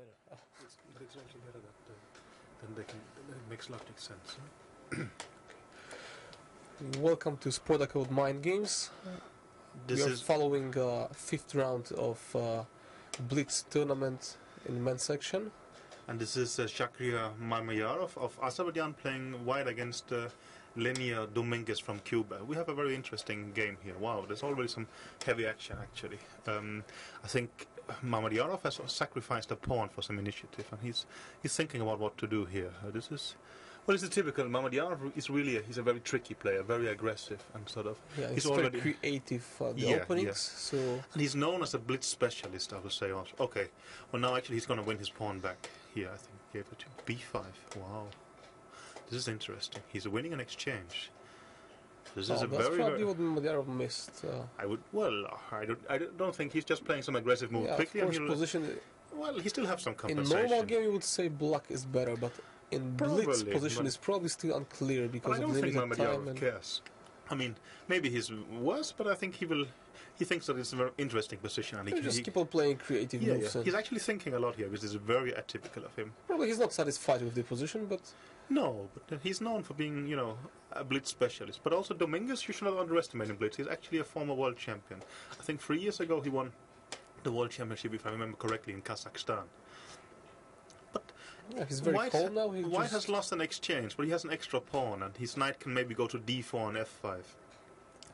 better. But it's also better that then they can. It makes logic sense. Huh? Welcome to SportAccord Mind Games. We are following fifth round of Blitz tournament in men's section. And this is Shakhriyar Mamedyarov of Azerbaijan playing white against Leinier Dominguez from Cuba. We have a very interesting game here. Wow, there's already some heavy action actually. I think Mamedyarov has sacrificed a pawn for some initiative, and he's thinking about what to do here. This is typical. Mamedyarov is really he's a very tricky player, very aggressive, and sort of he's already very creative the openings. Yeah. So and he's known as a blitz specialist, I would say also. Okay, well now actually he's going to win his pawn back here. I think he gave it to B5. Wow, this is interesting. He's winning an exchange. This is a that's very probably what Mamedyarov missed. I don't think he's just playing some aggressive move quickly. Of course, position. Well, he still has some compensation. In normal game, you would say black is better, but in blitz position is probably still unclear because of limited time. I don't think Mamedyarov cares. I mean, maybe he's worse, but I think he thinks that it's a very interesting position, and he just keep on playing creative moves. Yeah. He's actually thinking a lot here, which is very atypical of him. Probably he's not satisfied with the position, but no, but he's known for being, a blitz specialist. But also Domínguez, you should not underestimate him blitz. He's actually a former world champion. I think 3 years ago he won the world championship, if I remember correctly, in Kazakhstan. But yeah, he's very cold now. White has lost an exchange, but he has an extra pawn, and his knight can maybe go to D4 and F5.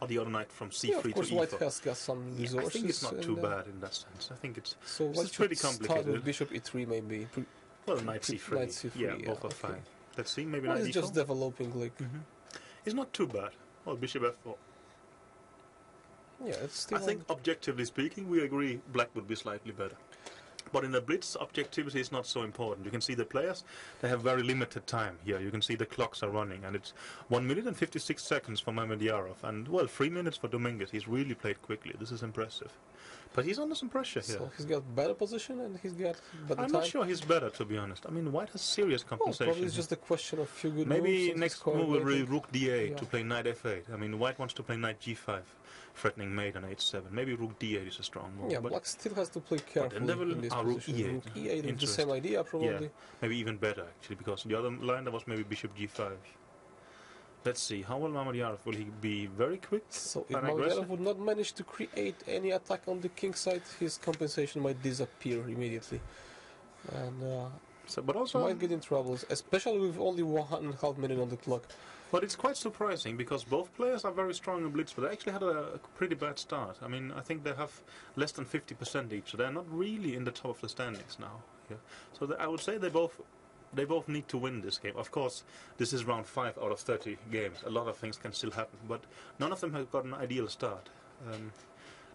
Or the other knight from C3 of course to E4. White has got some resources. I think it's not too bad in that sense. I think it's White pretty complicated. Start with bishop E3 maybe. Well, knight C3. Knight C3. Yeah, both are fine. Let's see, maybe well, knight it's D4. just developing like. It's not too bad. Well, bishop F4. Yeah, it's still. I think objectively speaking, we agree black would be slightly better. But in the blitz, objectivity is not so important. You can see the players, they have very limited time here. You can see the clocks are running, and it's 1 minute and 56 seconds for Mamedyarov, and, 3 minutes for Domínguez. He's really played quickly. This is impressive. But he's under some pressure here. So he's got better position, and he's got better time. I'm not sure he's better, to be honest. I mean, White has serious compensation. Probably it's just a question of few good moves. Maybe next move will be rook D8 to play knight F8. I mean, White wants to play knight G5, threatening mate on H7. Maybe rook D8 is a strong move. Yeah, black still has to play carefully in this rook position. E8. Rook E8 is the same idea, probably. Yeah, maybe even better, actually, because the other line there was maybe bishop G5. Let's see, how will Mamedyarov? Will he be very quick? So if Mamedyarov would not manage to create any attack on the king side, his compensation might disappear immediately. And but also might get in troubles, especially with only 1.5 minutes on the clock. But it's quite surprising, because both players are very strong in blitz, but they actually had a pretty bad start. I mean, I think they have less than 50% each, so they're not really in the top of the standings now. Yeah. So I would say they both need to win this game. Of course, this is round 5 out of 30 games. A lot of things can still happen, but none of them have got an ideal start.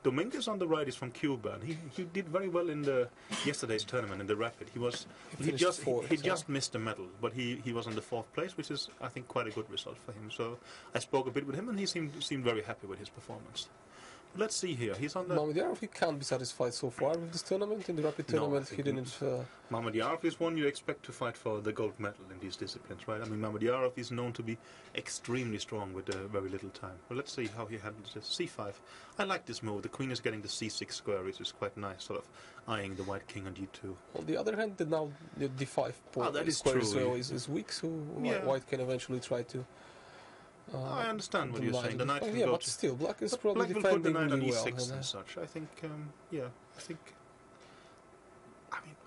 Domínguez on the right is from Cuba, and he did very well in yesterday's tournament in the rapid. He just missed the medal, but he was on the 4th place, which is, I think, quite a good result for him. So I spoke a bit with him, and he seemed very happy with his performance. Let's see here. He's on the. Mamedyarov, he can't be satisfied so far with this tournament. In the rapid tournament, he didn't. Mamedyarov is one you expect to fight for the gold medal in these disciplines, right? I mean, Mamedyarov is known to be extremely strong with very little time. Well, let's see how he handles this. C5. I like this move. The queen is getting the C6 square, which is quite nice, sort of eyeing the white king on G2. On the other hand, now the D5 square is weak, so white can eventually try to. I understand what you're saying. The knight can go but still, black is probably black defending will put the knight on really E6 well. and such. I think,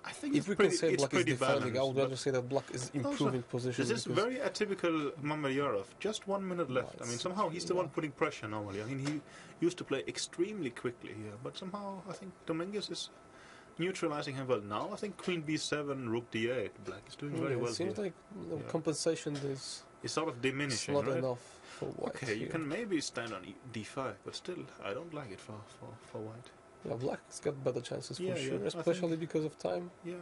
I think if we can say black is defending, I would rather say that black is improving position. This is very atypical Mamedyarov. Just 1 minute left. I mean, somehow he's the one putting pressure normally. I mean, he used to play extremely quickly here, but somehow I think Domínguez is neutralizing him well. Now I think queen B7, rook D8. Black is doing very well it seems here. like compensation is it's sort of diminishing, not right? enough for white. Okay, here. you can maybe stand on D5, but still, I don't like it for white. Yeah, black's got better chances for sure, yeah, especially because of time. Yeah.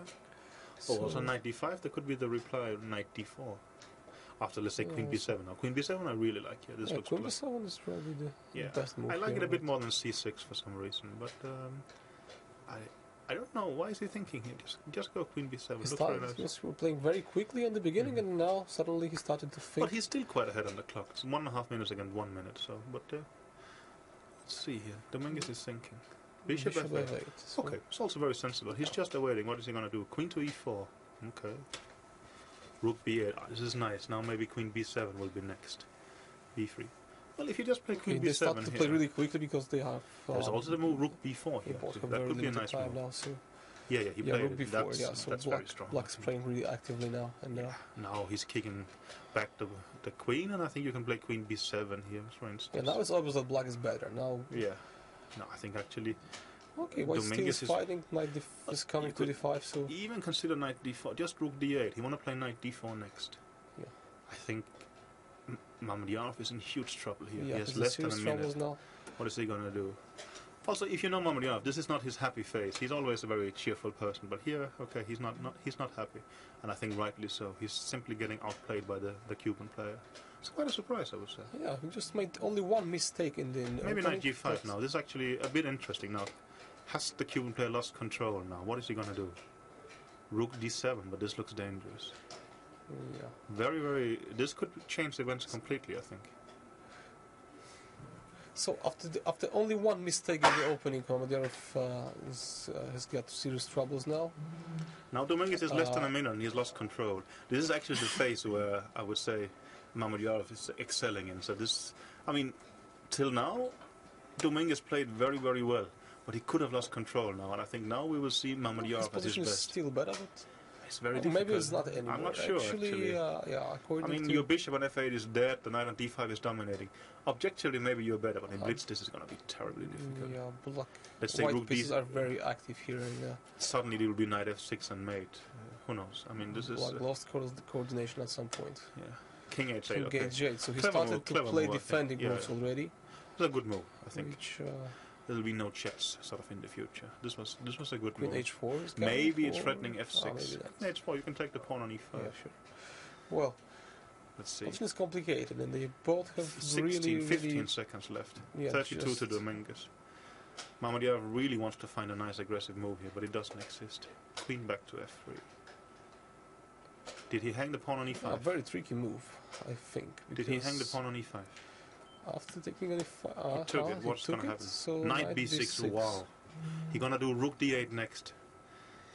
So also knight D5, there could be the reply knight D4. After, let's say, queen B7. Now, queen B7 I really like here. This looks queen B7 is probably the best move. I like here, it a bit more than C6 for some reason, but I don't know. Why is he thinking here? Just go queen B7. He was playing very quickly in the beginning, and now suddenly he started to think. But he's still quite ahead on the clock. It's 1.5 minutes against 1 minute. So, but let's see here. Domínguez is thinking. Bishop F8. So Okay, it's also very sensible. He's just awaiting. What is he going to do? Queen to E4. Okay. Rook B8. Ah, this is nice. Now maybe Queen B7 will be next. B3. Well, if you just play Queen they B7 start to play really quickly because they have... there's also the move Rook B4 here. That could be a nice move. Now, so yeah, he played Rook it. B4, so that's very strong. Black's playing really actively now. And now he's kicking back the Queen, and I think you can play Queen B7 here, for instance. Yeah, now it's obvious that Black is better. Now. Yeah. No, I think actually... Okay, white still is fighting, knight is coming to D5, so... Even consider knight D4, just Rook D8. He want to play knight D4 next. Yeah. I think Mamedyarov is in huge trouble here. Yeah, he has less than a minute. Now. What is he going to do? Also, if you know Mamedyarov, this is not his happy face. He's always a very cheerful person, but here, okay, he's not happy. And I think rightly so. He's simply getting outplayed by the Cuban player. It's quite a surprise, I would say. Yeah, he just made only one mistake in the... Maybe knight G5 now. This is actually a bit interesting now. Has the Cuban player lost control now? What is he going to do? Rook D7, but this looks dangerous. Yeah. Very, very... This could change the events completely, I think. So after only one mistake in the opening, Mamedyarov has got serious troubles now. Now Domínguez is less than a minute and he's lost control. This is actually the phase where I would say Mamedyarov is excelling in. So this... I mean, till now, Domínguez played very, very well. But he could have lost control now, and I think now we will see Mamedyarov at his best. Is still better, but it's very difficult. Maybe it's not anymore. I'm not sure, actually. According I mean, your bishop on F8 is dead, the knight on D5 is dominating. Objectively, maybe you're better, but in Blitz this is going to be terribly difficult. Yeah, Black. Let's say White pieces are very active here. And, suddenly there will be knight F6 and mate. Who knows? I mean, this is... Black lost the coordination at some point. Yeah. King H8, King okay. H8, so he started to play defending moves already. It's a good move, I think. Which, there will be no checks sort of in the future. This was a good Queen move. H4 maybe it's threatening F6. Maybe H4, you can take the pawn on E5. Yeah, sure. Well, let's see. option is complicated, and they both have 15 seconds left. Yeah, 32 to Domínguez. Mamedyarov really wants to find a nice aggressive move here, but it doesn't exist. Queen back to F3. Did he hang the pawn on E5? A very tricky move, I think. Did he hang the pawn on E5? After taking an E5, he took it. What's going to happen? So knight B6. Wow. He's going to do Rook D8 next,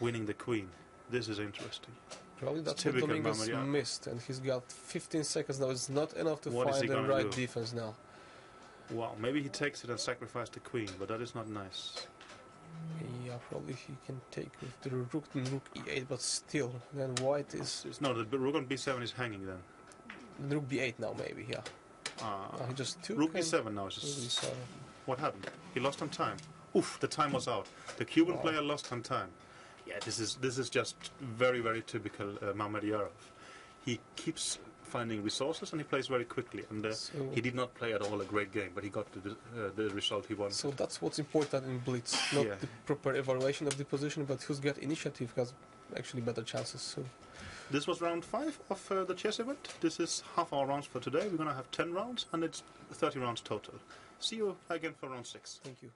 winning the queen. This is interesting. Probably that's what Domínguez missed, and he's got 15 seconds now. It's not enough to find the right defense now. Wow, maybe he takes it and sacrifices the queen, but that is not nice. Yeah, probably he can take with the rook and Rook E8, but still, then white is... No, the rook on B7 is hanging then. Rook B8 now, maybe, yeah. He just took Rook B7 now. What happened? He lost on time. Oof, the time was out. The Cuban player lost on time. Yeah, this is just very, very typical Mamedyarov. He keeps finding resources and he plays very quickly. And he did not play at all a great game, but he got the result he wanted. So that's what's important in Blitz. Not the proper evaluation of the position, but who's got initiative has actually better chances. So. This was round 5 of the chess event. This is half our rounds for today. We're going to have 10 rounds and it's 30 rounds total. See you again for round 6. Thank you.